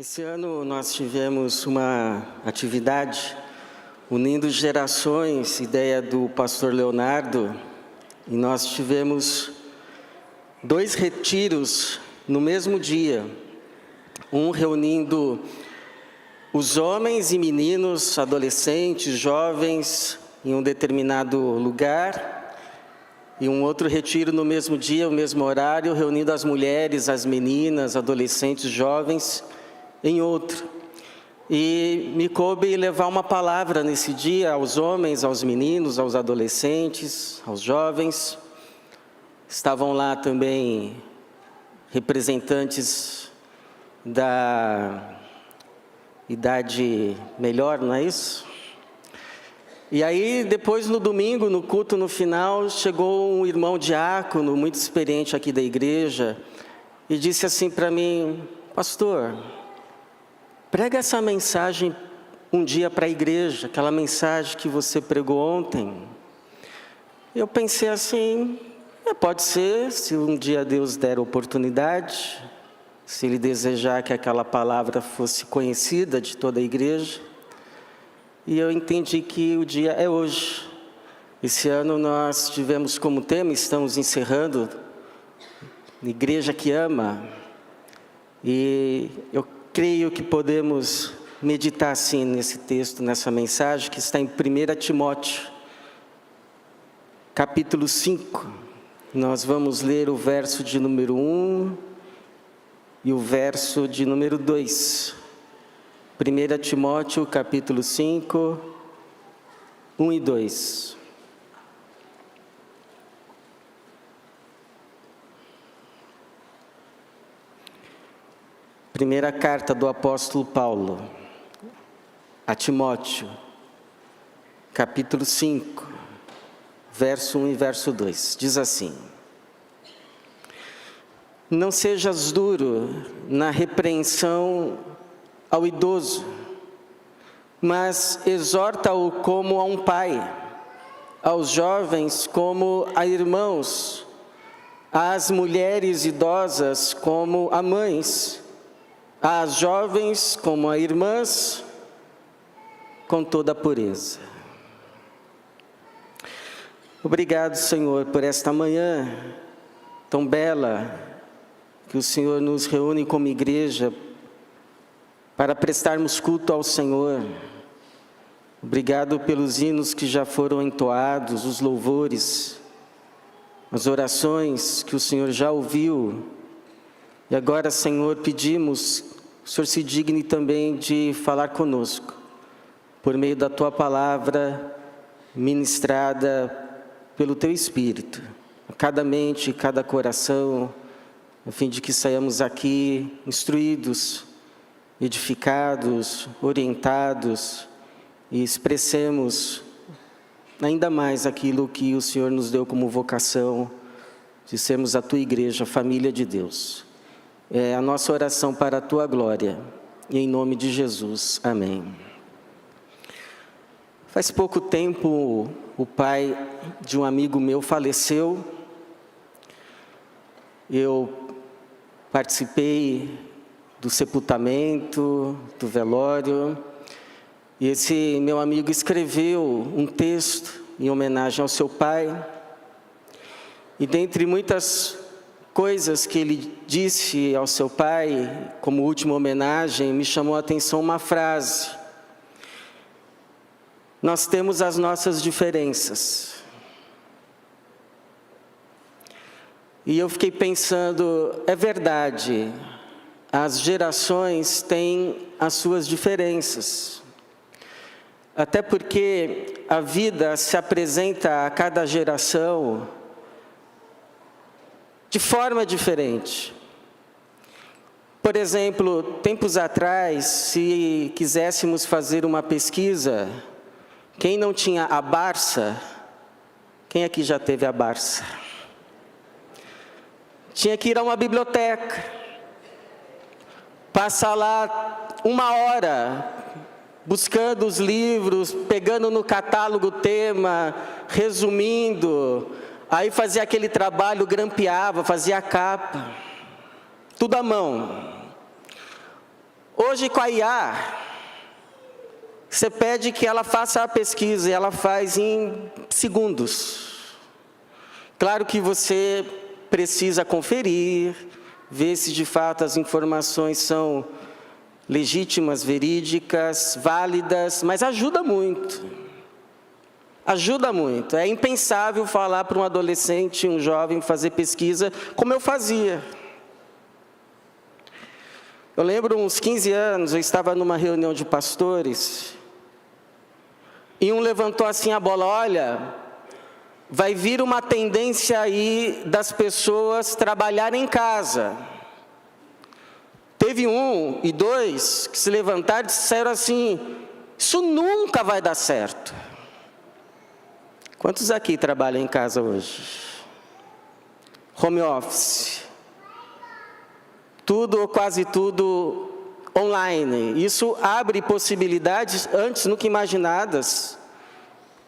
Esse ano nós tivemos uma atividade unindo gerações, ideia do pastor Leonardo, e nós tivemos 2 retiros no mesmo dia, um reunindo os homens e meninos, adolescentes, jovens, em um determinado lugar, e um outro retiro no mesmo dia, o mesmo horário, reunindo as mulheres, as meninas, adolescentes, jovens, em outro. E me coube levar uma palavra nesse dia aos homens, aos meninos, aos adolescentes, aos jovens. Estavam lá também representantes da idade melhor, não é isso? E aí, depois no domingo, no culto no final, chegou um irmão diácono, muito experiente aqui da igreja, e disse assim para mim: pastor, prega essa mensagem um dia para a igreja, aquela mensagem que você pregou ontem. Eu pensei assim, pode ser, se um dia Deus der oportunidade, se Ele desejar que aquela palavra fosse conhecida de toda a igreja. E eu entendi que o dia é hoje. Esse ano nós tivemos como tema, estamos encerrando, Igreja que Ama. E eu creio que podemos meditar assim nesse texto, nessa mensagem que está em 1 Timóteo, capítulo 5. Nós vamos ler o verso de número 1 e o verso de número 2. 1 Timóteo, capítulo 5, 1 e 2. Primeira carta do apóstolo Paulo a Timóteo, capítulo 5, verso 1 e verso 2. Diz assim: não sejas duro na repreensão ao idoso, mas exorta-o como a um pai, aos jovens como a irmãos, às mulheres idosas como a mães, às jovens como a irmãs, com toda a pureza. Obrigado, Senhor, por esta manhã tão bela, que o Senhor nos reúne como igreja para prestarmos culto ao Senhor. Obrigado pelos hinos que já foram entoados, os louvores, as orações que o Senhor já ouviu. E agora, Senhor, pedimos que o Senhor se digne também de falar conosco, por meio da Tua palavra ministrada pelo Teu Espírito, a cada mente, cada coração, a fim de que saiamos aqui instruídos, edificados, orientados e expressemos ainda mais aquilo que o Senhor nos deu como vocação de sermos a Tua igreja, a família de Deus. É a nossa oração para a Tua glória, e em nome de Jesus, amém. Faz pouco tempo, o pai de um amigo meu faleceu. Eu participei do sepultamento, do velório, e esse meu amigo escreveu um texto em homenagem ao seu pai, e dentre muitas coisas que ele disse ao seu pai, como última homenagem, me chamou a atenção uma frase: nós temos as nossas diferenças. E eu fiquei pensando, é verdade, as gerações têm as suas diferenças. Até porque a vida se apresenta a cada geração de forma diferente. Por exemplo, tempos atrás, se quiséssemos fazer uma pesquisa, quem não tinha a Barça, quem aqui já teve a Barça? Tinha que ir a uma biblioteca, passar lá 1 hora, buscando os livros, pegando no catálogo o tema, resumindo, aí fazia aquele trabalho, grampeava, fazia a capa, tudo à mão. Hoje com a IA, você pede que ela faça a pesquisa e ela faz em segundos. Claro que você precisa conferir, ver se de fato as informações são legítimas, verídicas, válidas, mas ajuda muito. Ajuda muito. É impensável falar para um adolescente, um jovem, fazer pesquisa como eu fazia. Eu lembro, uns 15 anos, eu estava numa reunião de pastores, e um levantou assim a bola: olha, vai vir uma tendência aí das pessoas trabalharem em casa. Teve um e dois que se levantaram e disseram assim: isso nunca vai dar certo. Quantos aqui trabalham em casa hoje? Home office. Tudo ou quase tudo online. Isso abre possibilidades antes nunca imaginadas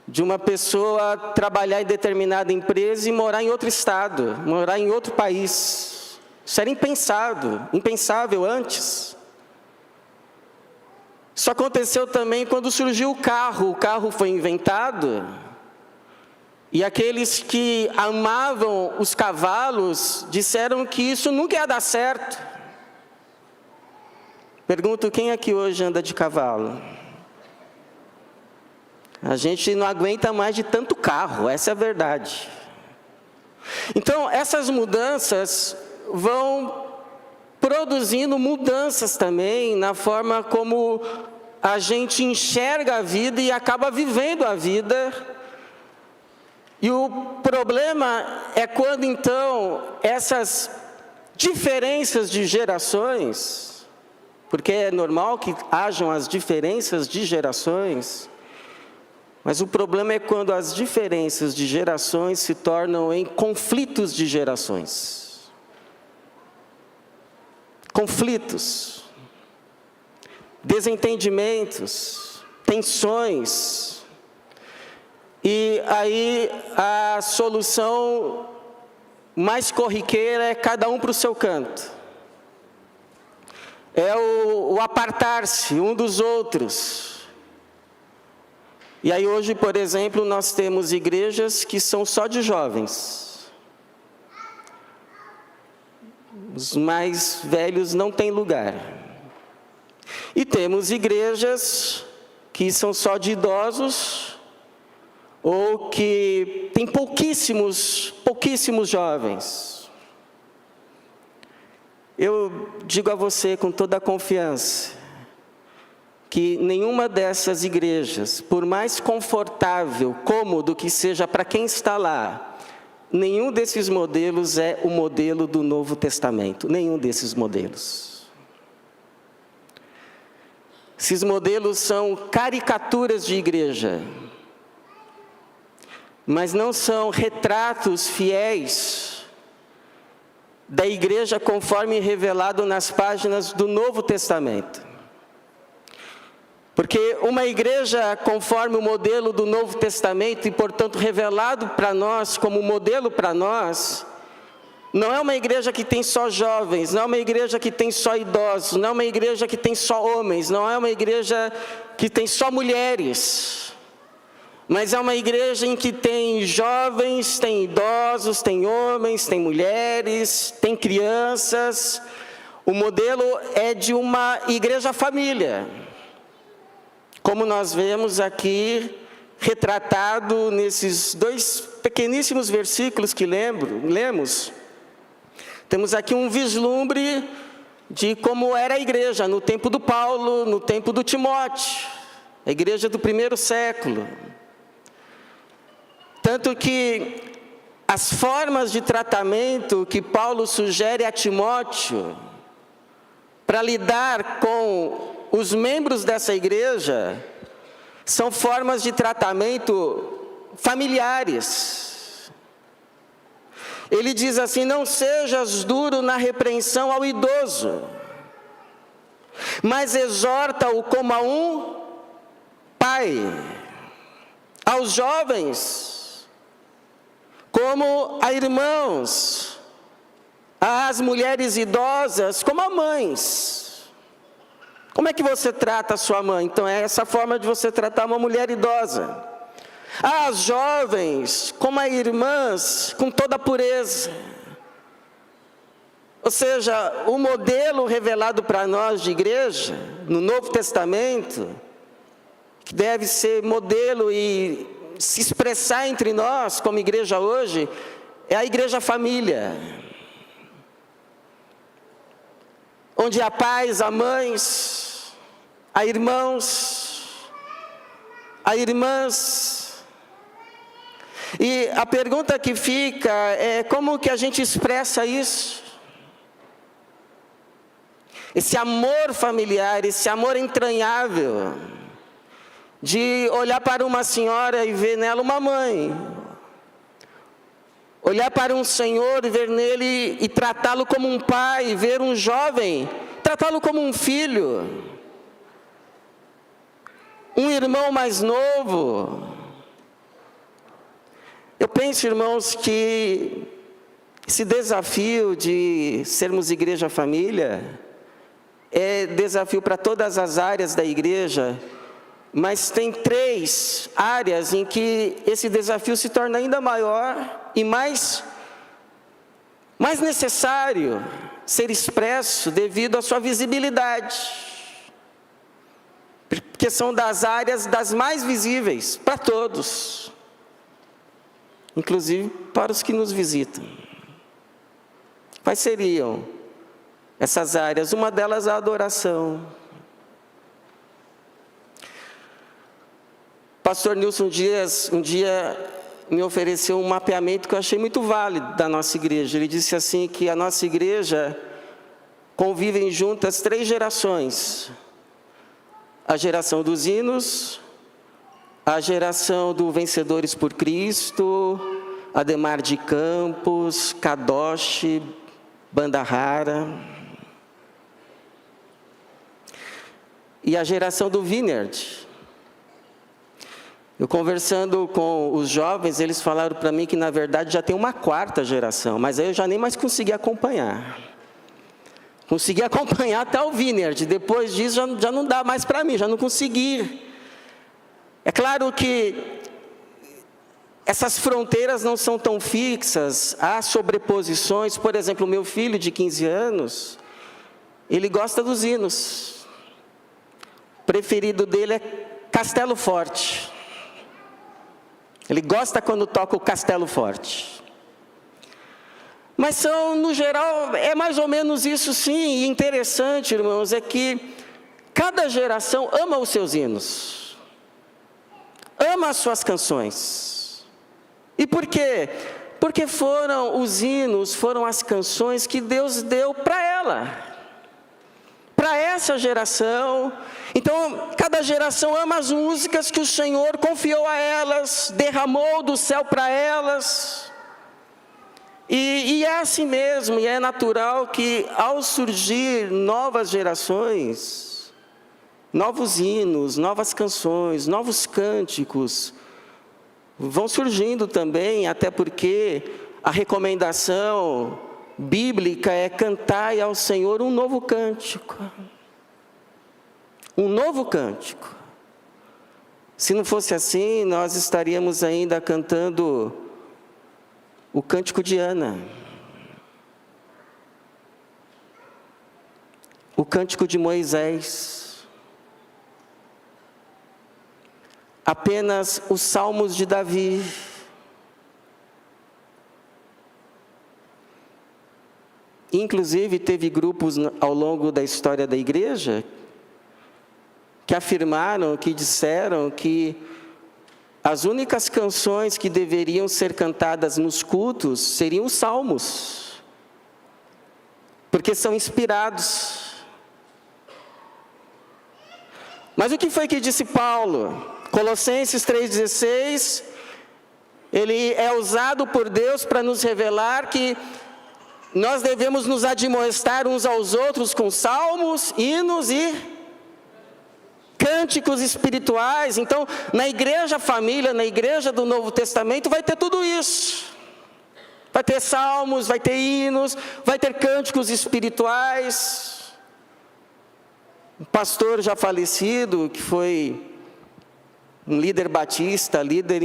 de uma pessoa trabalhar em determinada empresa e morar em outro estado, morar em outro país. Isso era impensável antes. Isso aconteceu também quando surgiu o carro foi inventado, e aqueles que amavam os cavalos disseram que isso nunca ia dar certo. Pergunto, quem aqui hoje anda de cavalo? A gente não aguenta mais de tanto carro, essa é a verdade. Então, essas mudanças vão produzindo mudanças também na forma como a gente enxerga a vida e acaba vivendo a vida. E o problema é quando, então, essas diferenças de gerações, porque é normal que hajam as diferenças de gerações, mas o problema é quando as diferenças de gerações se tornam em conflitos de gerações. Conflitos, desentendimentos, tensões. E aí a solução mais corriqueira é cada um para o seu canto. É o apartar-se um dos outros. E aí hoje, por exemplo, nós temos igrejas que são só de jovens. Os mais velhos não têm lugar. E temos igrejas que são só de idosos, ou que tem pouquíssimos jovens. Eu digo a você com toda a confiança, que nenhuma dessas igrejas, por mais confortável, cômodo que seja para quem está lá, nenhum desses modelos é o modelo do Novo Testamento, nenhum desses modelos. Esses modelos são caricaturas de igreja, mas não são retratos fiéis da igreja conforme revelado nas páginas do Novo Testamento. Porque uma igreja conforme o modelo do Novo Testamento, e portanto revelado para nós, como modelo para nós, não é uma igreja que tem só jovens, não é uma igreja que tem só idosos, não é uma igreja que tem só homens, não é uma igreja que tem só mulheres, mas é uma igreja em que tem jovens, tem idosos, tem homens, tem mulheres, tem crianças. O modelo é de uma igreja família, como nós vemos aqui retratado nesses dois pequeníssimos versículos que lemos. Temos aqui um vislumbre de como era a igreja no tempo do Paulo, no tempo do Timóteo, a igreja do primeiro século. Tanto que as formas de tratamento que Paulo sugere a Timóteo para lidar com os membros dessa igreja são formas de tratamento familiares. Ele diz assim: não sejas duro na repreensão ao idoso, mas exorta-o como a um pai. Aos jovens, como a irmãos, às mulheres idosas, como a mães. Como é que você trata a sua mãe? Então é essa forma de você tratar uma mulher idosa. As jovens, como as irmãs, com toda a pureza. Ou seja, o modelo revelado para nós de igreja, no Novo Testamento, que deve ser modelo e se expressar entre nós, como igreja hoje, é a igreja família. Onde há pais, há mães, há irmãos, há irmãs. E a pergunta que fica é como que a gente expressa isso? Esse amor familiar, esse amor entranhável, de olhar para uma senhora e ver nela uma mãe. Olhar para um senhor e ver nele e tratá-lo como um pai, ver um jovem, tratá-lo como um filho. Um irmão mais novo. Eu penso, irmãos, que esse desafio de sermos igreja família é desafio para todas as áreas da igreja, mas tem 3 áreas em que esse desafio se torna ainda maior e mais necessário ser expresso devido à sua visibilidade. Porque são das áreas das mais visíveis para todos, inclusive para os que nos visitam. Quais seriam essas áreas? Uma delas é a adoração. Pastor Nilson Dias, um dia me ofereceu um mapeamento que eu achei muito válido da nossa igreja. Ele disse assim que a nossa igreja convivem juntas 3 gerações. A geração dos hinos, a geração do Vencedores por Cristo, Ademar de Campos, Kadosh, Banda Rara, e a geração do Vineyard. Eu conversando com os jovens, eles falaram para mim que na verdade já tem uma 4ª geração, mas aí eu já nem mais consegui acompanhar. Consegui acompanhar até o Vineyard, depois disso já não dá mais para mim, já não consegui. É claro que essas fronteiras não são tão fixas, há sobreposições. Por exemplo, o meu filho de 15 anos, ele gosta dos hinos. O preferido dele é Castelo Forte. Ele gosta quando toca o Castelo Forte. Mas são, no geral, é mais ou menos isso sim. E interessante, irmãos, é que cada geração ama os seus hinos. Ama as suas canções. E por quê? Porque foram os hinos, foram as canções que Deus deu para ela. Para essa geração. Então, cada geração ama as músicas que o Senhor confiou a elas, derramou do céu para elas. E é assim mesmo, e é natural que ao surgir novas gerações, novos hinos, novas canções, novos cânticos, vão surgindo também, até porque a recomendação bíblica é cantai ao Senhor um novo cântico. Um novo cântico. Se não fosse assim, nós estaríamos ainda cantando o cântico de Ana, o cântico de Moisés, apenas os salmos de Davi. Inclusive, teve grupos ao longo da história da igreja que afirmaram, que disseram que as únicas canções que deveriam ser cantadas nos cultos seriam os salmos, porque são inspirados. Mas o que foi que disse Paulo? Colossenses 3,16, ele é usado por Deus para nos revelar que nós devemos nos admoestar uns aos outros com salmos, hinos e cânticos espirituais. Então, na igreja família, na igreja do Novo Testamento, vai ter tudo isso. Vai ter salmos, vai ter hinos, vai ter cânticos espirituais. Um pastor já falecido, que foi um líder batista, líder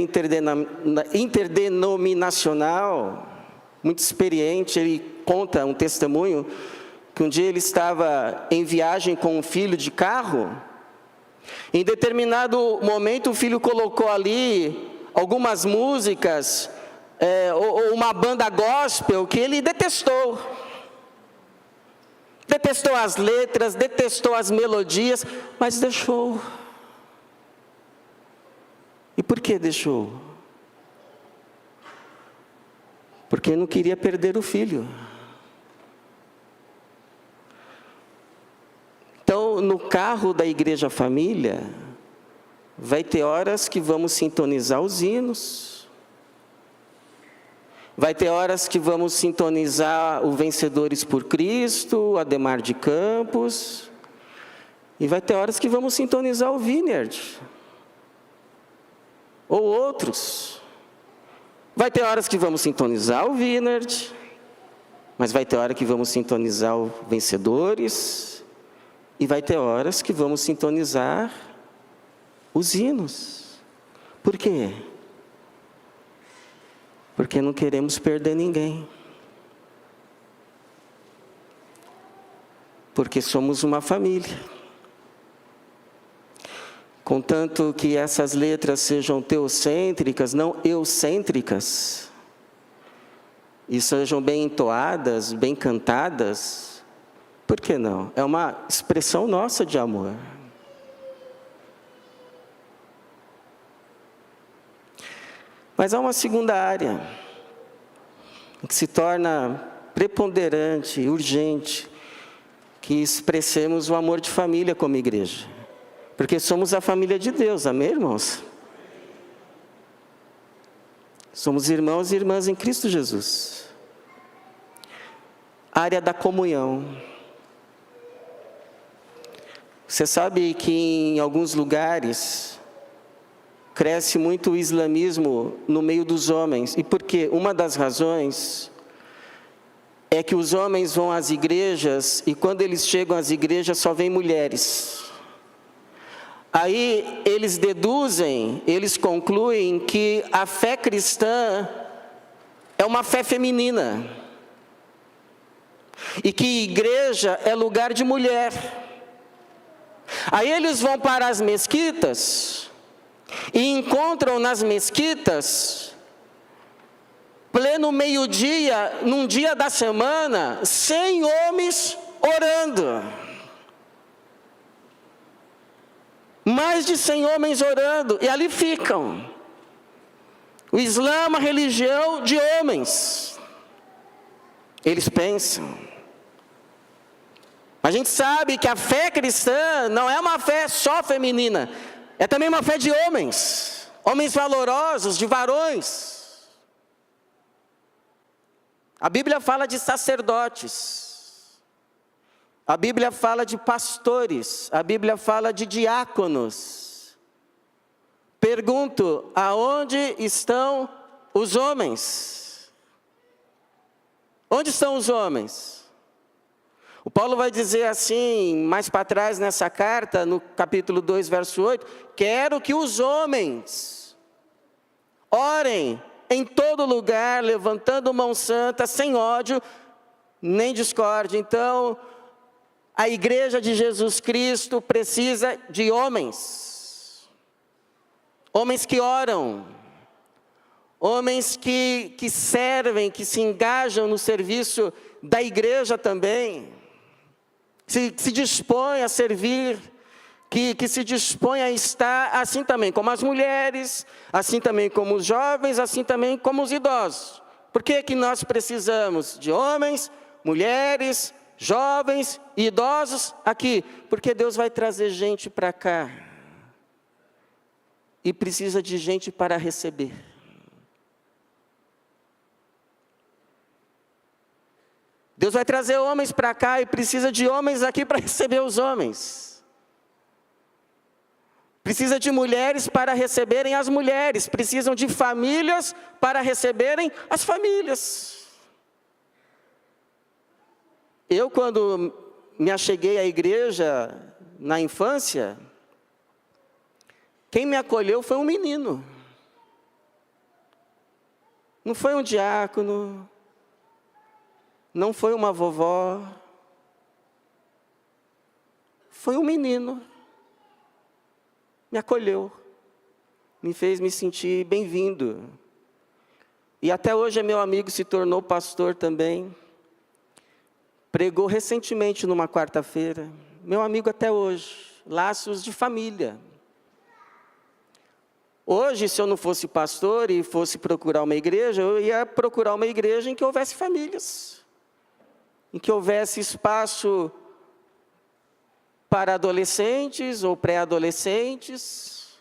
interdenominacional, muito experiente. Ele conta um testemunho que um dia ele estava em viagem com um filho de carro. Em determinado momento o filho colocou ali algumas músicas, ou uma banda gospel que ele detestou. Detestou as letras, detestou as melodias, mas deixou. E por que deixou? Porque não queria perder o filho. Então, no carro da Igreja Família, vai ter horas que vamos sintonizar os hinos. Vai ter horas que vamos sintonizar o Vencedores por Cristo, Ademar de Campos. E vai ter horas que vamos sintonizar o Vineyard. Ou outros. Vai ter horas que vamos sintonizar o Vineyard, mas vai ter hora que vamos sintonizar o Vencedores, e vai ter horas que vamos sintonizar os hinos. Por quê? Porque não queremos perder ninguém. Porque somos uma família. Contanto que essas letras sejam teocêntricas, não eucêntricas, e sejam bem entoadas, bem cantadas, por que não? É uma expressão nossa de amor. Mas há uma segunda área, que se torna preponderante, urgente, que expressemos o amor de família como igreja. Porque somos a família de Deus, amém, irmãos? Somos irmãos e irmãs em Cristo Jesus. Área da comunhão. Você sabe que em alguns lugares cresce muito o islamismo no meio dos homens. E por quê? Uma das razões é que os homens vão às igrejas e quando eles chegam às igrejas só vêm mulheres. Aí eles deduzem, eles concluem que a fé cristã é uma fé feminina. E que igreja é lugar de mulher. Aí eles vão para as mesquitas e encontram nas mesquitas, pleno meio-dia, num dia da semana, 100 homens orando. Mais de 100 homens orando, e ali ficam. O Islã é uma religião de homens. Eles pensam. A gente sabe que a fé cristã não é uma fé só feminina, é também uma fé de homens. Homens valorosos, de varões. A Bíblia fala de sacerdotes. A Bíblia fala de pastores, a Bíblia fala de diáconos. Pergunto, aonde estão os homens? Onde estão os homens? O Paulo vai dizer assim, mais para trás nessa carta, no capítulo 2, verso 8, quero que os homens orem em todo lugar, levantando mão santa, sem ódio, nem discórdia. Então, a igreja de Jesus Cristo precisa de homens. Homens que oram. Homens que servem, que se engajam no serviço da igreja também. Se dispõem a servir, que se dispõem a estar assim também como as mulheres, assim também como os jovens, assim também como os idosos. Por que que nós precisamos de homens, mulheres, jovens e idosos aqui? Porque Deus vai trazer gente para cá. E precisa de gente para receber. Deus vai trazer homens para cá e precisa de homens aqui para receber os homens. Precisa de mulheres para receberem as mulheres. Precisam de famílias para receberem as famílias. Eu, quando me acheguei à igreja, na infância, quem me acolheu foi um menino. Não foi um diácono, não foi uma vovó, foi um menino. Me acolheu, me fez me sentir bem-vindo. E até hoje é meu amigo, se tornou pastor também. Pregou recentemente numa quarta-feira. Meu amigo até hoje, laços de família. Hoje, se eu não fosse pastor e fosse procurar uma igreja, eu ia procurar uma igreja em que houvesse famílias. Em que houvesse espaço para adolescentes ou pré-adolescentes.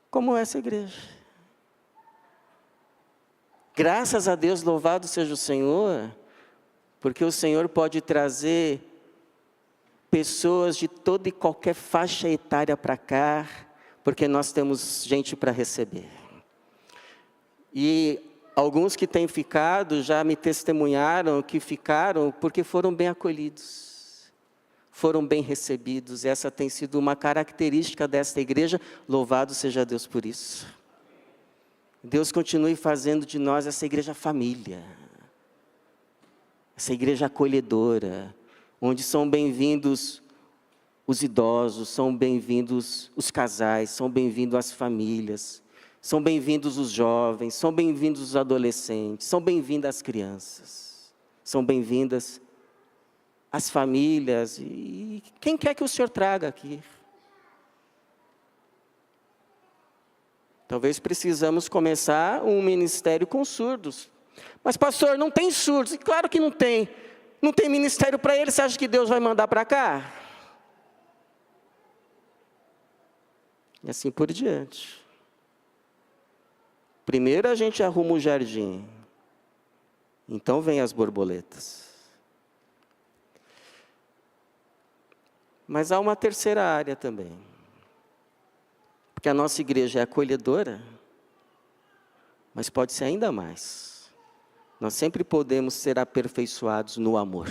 Como essa igreja. Graças a Deus, louvado seja o Senhor, porque o Senhor pode trazer pessoas de toda e qualquer faixa etária para cá, porque nós temos gente para receber. E alguns que têm ficado já me testemunharam que ficaram porque foram bem acolhidos, foram bem recebidos. Essa tem sido uma característica desta igreja, louvado seja Deus por isso. Deus continue fazendo de nós essa igreja família, essa igreja acolhedora, onde são bem-vindos os idosos, são bem-vindos os casais, são bem-vindos as famílias, são bem-vindos os jovens, são bem-vindos os adolescentes, são bem-vindas as crianças, são bem-vindas as famílias, e quem quer que o Senhor traga aqui? Talvez precisamos começar um ministério com surdos. Mas pastor, não tem surdos? E claro que não tem. Não tem ministério para eles, você acha que Deus vai mandar para cá? E assim por diante. Primeiro a gente arruma o jardim. Então vem as borboletas. Mas há uma terceira área também. Porque a nossa igreja é acolhedora, mas pode ser ainda mais. Nós sempre podemos ser aperfeiçoados no amor.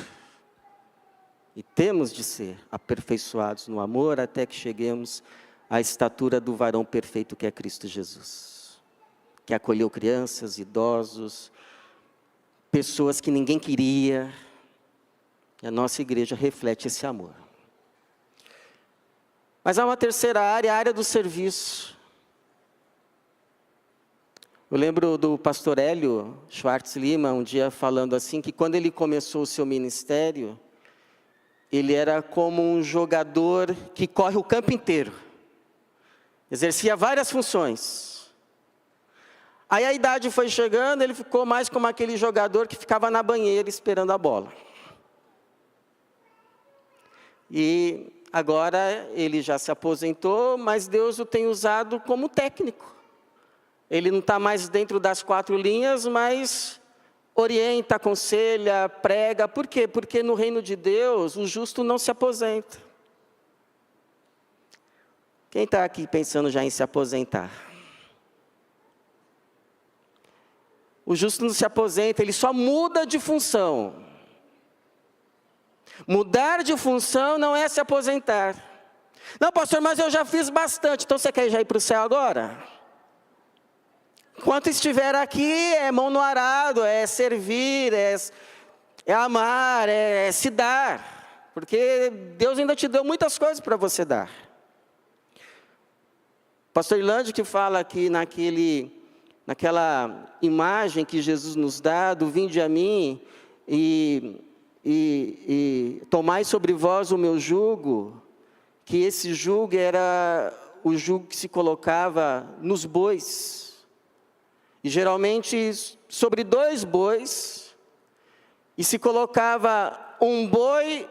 E temos de ser aperfeiçoados no amor até que cheguemos à estatura do varão perfeito que é Cristo Jesus. Que acolheu crianças, idosos, pessoas que ninguém queria. E a nossa igreja reflete esse amor. Mas há uma terceira área, a área do serviço. Eu lembro do pastor Hélio Schwartz Lima, um dia falando assim, que quando ele começou o seu ministério, ele era como um jogador que corre o campo inteiro. Exercia várias funções. Aí a idade foi chegando, ele ficou mais como aquele jogador que ficava na banheira esperando a bola. E agora ele já se aposentou, mas Deus o tem usado como técnico. Ele não está mais dentro das quatro linhas, mas orienta, aconselha, prega. Por quê? Porque no reino de Deus, o justo não se aposenta. Quem está aqui pensando já em se aposentar? O justo não se aposenta, ele só muda de função. Mudar de função não é se aposentar. Não, pastor, mas eu já fiz bastante. Então você quer já ir para o céu agora? Enquanto estiver aqui, é mão no arado, é servir, é amar, é se dar. Porque Deus ainda te deu muitas coisas para você dar. Pastor Irlande que fala aqui naquela imagem que Jesus nos dá, do vinde a mim e tomai sobre vós o meu jugo, que esse jugo era o jugo que se colocava nos bois, e geralmente sobre 2 bois, e se colocava um boi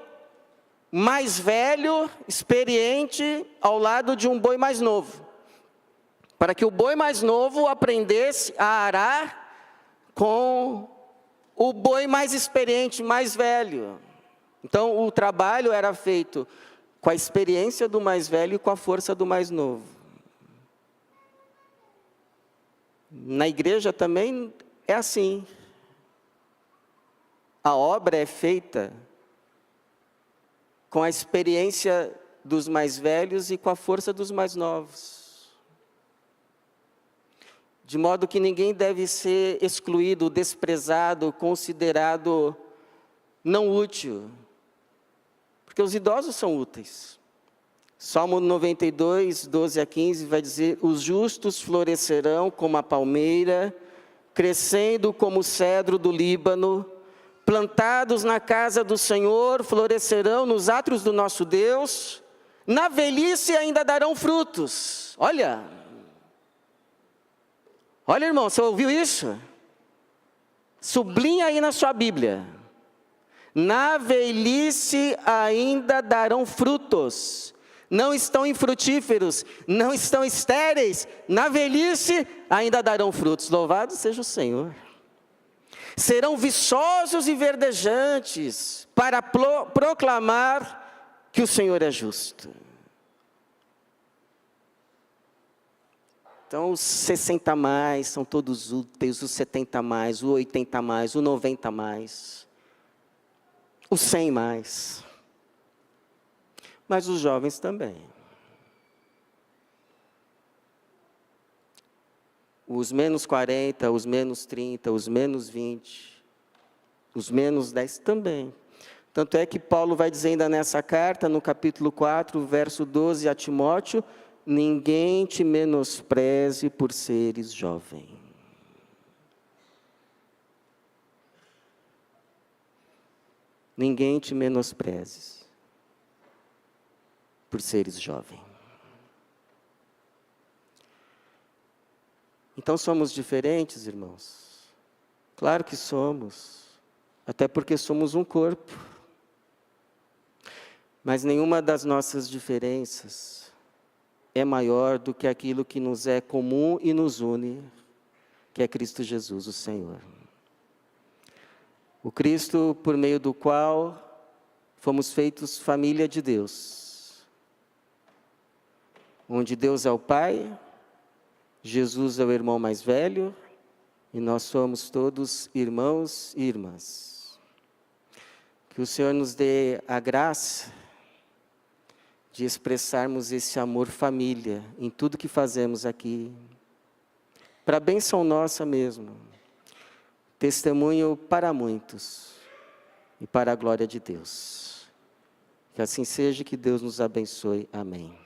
mais velho, experiente, ao lado de um boi mais novo, para que o boi mais novo aprendesse a arar com o boi mais experiente, mais velho. Então, o trabalho era feito com a experiência do mais velho e com a força do mais novo. Na igreja também é assim. A obra é feita com a experiência dos mais velhos e com a força dos mais novos. De modo que ninguém deve ser excluído, desprezado, considerado não útil. Porque os idosos são úteis. Salmo 92, 12 a 15 vai dizer: os justos florescerão como a palmeira, crescendo como o cedro do Líbano, plantados na casa do Senhor, florescerão nos átrios do nosso Deus, na velhice ainda darão frutos. Olha, irmão, você ouviu isso? Sublinha aí na sua Bíblia. Na velhice ainda darão frutos. Não estão infrutíferos, não estão estéreis. Na velhice ainda darão frutos. Louvado seja o Senhor. Serão viçosos e verdejantes para proclamar que o Senhor é justo. Então, os 60 mais são todos úteis, os 70 mais, o 80 mais, o 90 mais, os 100 mais. Mas os jovens também. Os menos 40, os menos 30, os menos 20, os menos 10 também. Tanto é que Paulo vai dizer ainda nessa carta, no capítulo 4, verso 12 a Timóteo: ninguém te menospreze por seres jovem. Ninguém te menospreze por seres jovem. Então somos diferentes, irmãos? Claro que somos, até porque somos um corpo. Mas nenhuma das nossas diferenças é maior do que aquilo que nos é comum e nos une, que é Cristo Jesus, o Senhor. O Cristo por meio do qual fomos feitos família de Deus, onde Deus é o Pai, Jesus é o irmão mais velho, e nós somos todos irmãos e irmãs. Que o Senhor nos dê a graça de expressarmos esse amor família em tudo que fazemos aqui, para a bênção nossa mesmo, testemunho para muitos e para a glória de Deus. Que assim seja, que Deus nos abençoe. Amém.